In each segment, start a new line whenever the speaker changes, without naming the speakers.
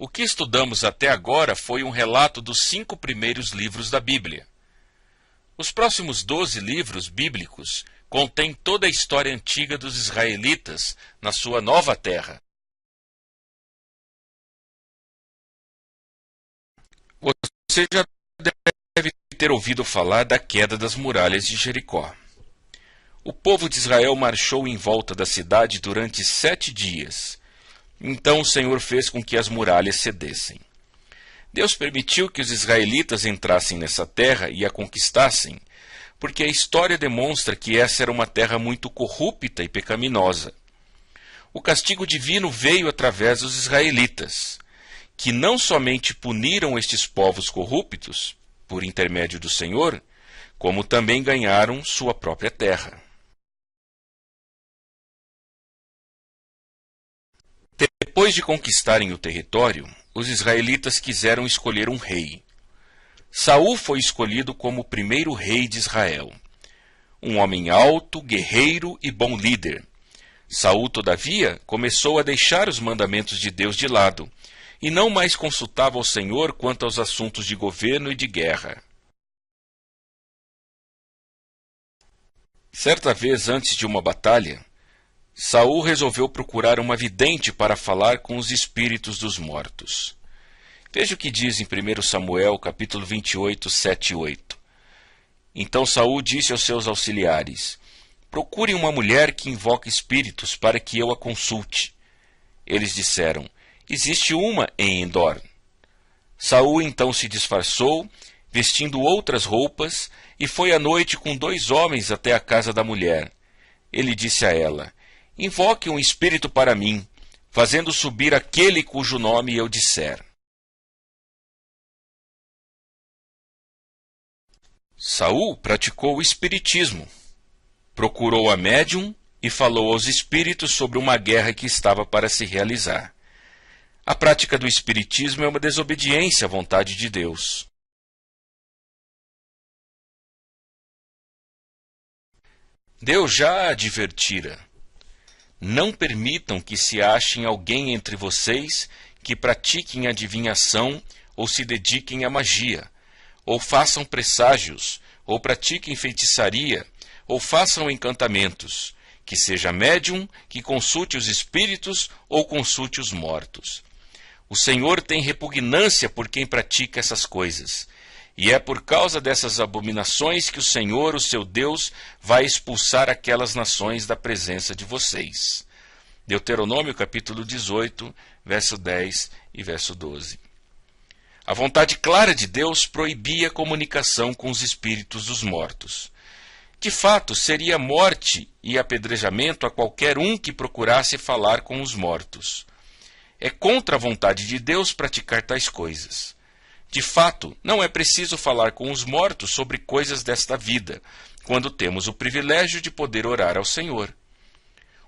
O que estudamos até agora foi um relato dos 5 primeiros livros da Bíblia. Os próximos 12 livros bíblicos contêm toda a história antiga dos israelitas na sua nova terra. Você já deve ter ouvido falar da queda das muralhas de Jericó. O povo de Israel marchou em volta da cidade durante 7 dias. Então o Senhor fez com que as muralhas cedessem. Deus permitiu que os israelitas entrassem nessa terra e a conquistassem, porque a história demonstra que essa era uma terra muito corrupta e pecaminosa. O castigo divino veio através dos israelitas, que não somente puniram estes povos corruptos, por intermédio do Senhor, como também ganharam sua própria terra. Depois de conquistarem o território, os israelitas quiseram escolher um rei. Saul foi escolhido como o primeiro rei de Israel. Um homem alto, guerreiro e bom líder. Saul, todavia, começou a deixar os mandamentos de Deus de lado, e não mais consultava o Senhor quanto aos assuntos de governo e de guerra. Certa vez, antes de uma batalha, Saul resolveu procurar uma vidente para falar com os espíritos dos mortos. Veja o que diz em 1 Samuel, capítulo 28, 7 e 8. Então Saul disse aos seus auxiliares: procurem uma mulher que invoca espíritos para que eu a consulte. Eles disseram: existe uma em Endor. Saul então se disfarçou, vestindo outras roupas, e foi à noite com 2 homens até a casa da mulher. Ele disse a ela: invoque um espírito para mim, fazendo subir aquele cujo nome eu disser. Saul praticou o espiritismo. Procurou a médium e falou aos espíritos sobre uma guerra que estava para se realizar. A prática do espiritismo é uma desobediência à vontade de Deus. Deus já a advertira: não permitam que se achem alguém entre vocês que pratiquem adivinhação ou se dediquem à magia, ou façam presságios, ou pratiquem feitiçaria, ou façam encantamentos, que seja médium, que consulte os espíritos ou consulte os mortos. O Senhor tem repugnância por quem pratica essas coisas, e é por causa dessas abominações que o Senhor, o seu Deus, vai expulsar aquelas nações da presença de vocês. Deuteronômio capítulo 18, verso 10 e verso 12. A vontade clara de Deus proibia a comunicação com os espíritos dos mortos. De fato, seria morte e apedrejamento a qualquer um que procurasse falar com os mortos. É contra a vontade de Deus praticar tais coisas. De fato, não é preciso falar com os mortos sobre coisas desta vida, quando temos o privilégio de poder orar ao Senhor.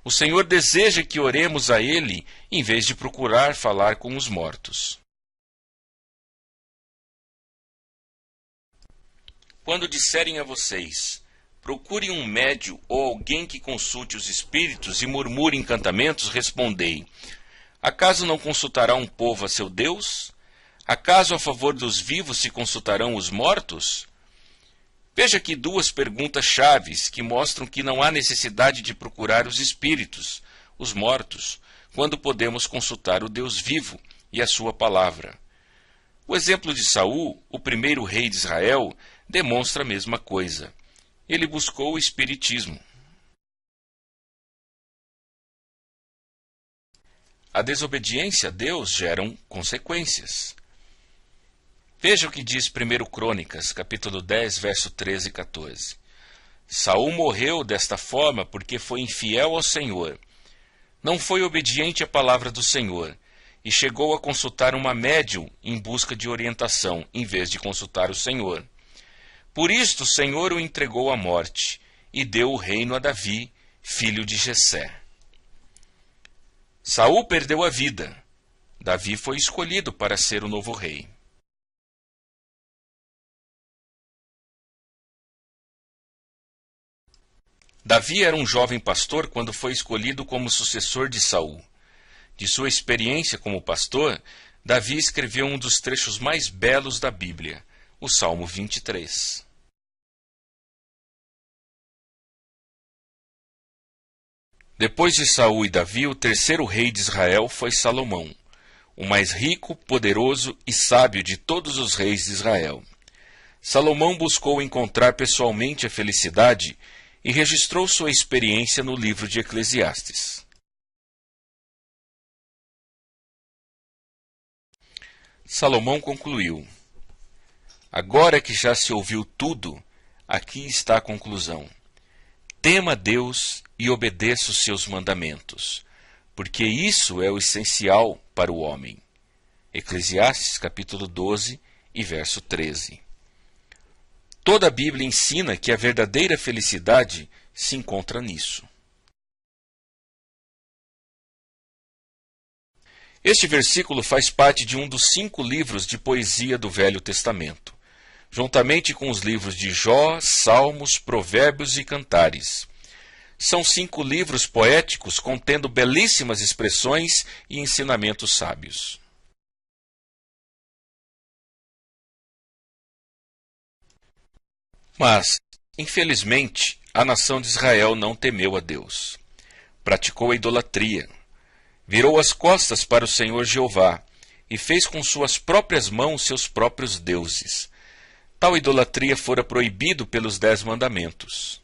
O Senhor deseja que oremos a Ele, em vez de procurar falar com os mortos. Quando disserem a vocês: procurem um médium ou alguém que consulte os espíritos e murmure encantamentos, respondei: acaso não consultará um povo a seu Deus? Acaso a favor dos vivos se consultarão os mortos? Veja aqui 2 perguntas chaves que mostram que não há necessidade de procurar os espíritos, os mortos, quando podemos consultar o Deus vivo e a sua palavra. O exemplo de Saul, o primeiro rei de Israel, demonstra a mesma coisa. Ele buscou o espiritismo. A desobediência a Deus gera consequências. Veja o que diz 1 Crônicas, capítulo 10, verso 13 e 14. Saul morreu desta forma porque foi infiel ao Senhor. Não foi obediente à palavra do Senhor, e chegou a consultar uma médium em busca de orientação, em vez de consultar o Senhor. Por isto o Senhor o entregou à morte, e deu o reino a Davi, filho de Jessé. Saul perdeu a vida. Davi foi escolhido para ser o novo rei. Davi era um jovem pastor quando foi escolhido como sucessor de Saul. De sua experiência como pastor, Davi escreveu um dos trechos mais belos da Bíblia, o Salmo 23. Depois de Saul e Davi, o terceiro rei de Israel foi Salomão, o mais rico, poderoso e sábio de todos os reis de Israel. Salomão buscou encontrar pessoalmente a felicidade e registrou sua experiência no livro de Eclesiastes. Salomão concluiu: agora que já se ouviu tudo, aqui está a conclusão. Tema Deus e obedeça os seus mandamentos, porque isso é o essencial para o homem. Eclesiastes capítulo 12 e verso 13. Toda a Bíblia ensina que a verdadeira felicidade se encontra nisso. Este versículo faz parte de um dos 5 livros de poesia do Velho Testamento, juntamente com os livros de Jó, Salmos, Provérbios e Cantares. São 5 livros poéticos contendo belíssimas expressões e ensinamentos sábios. Mas, infelizmente, a nação de Israel não temeu a Deus. Praticou a idolatria, virou as costas para o Senhor Jeová e fez com suas próprias mãos seus próprios deuses. Tal idolatria fora proibido pelos 10 mandamentos.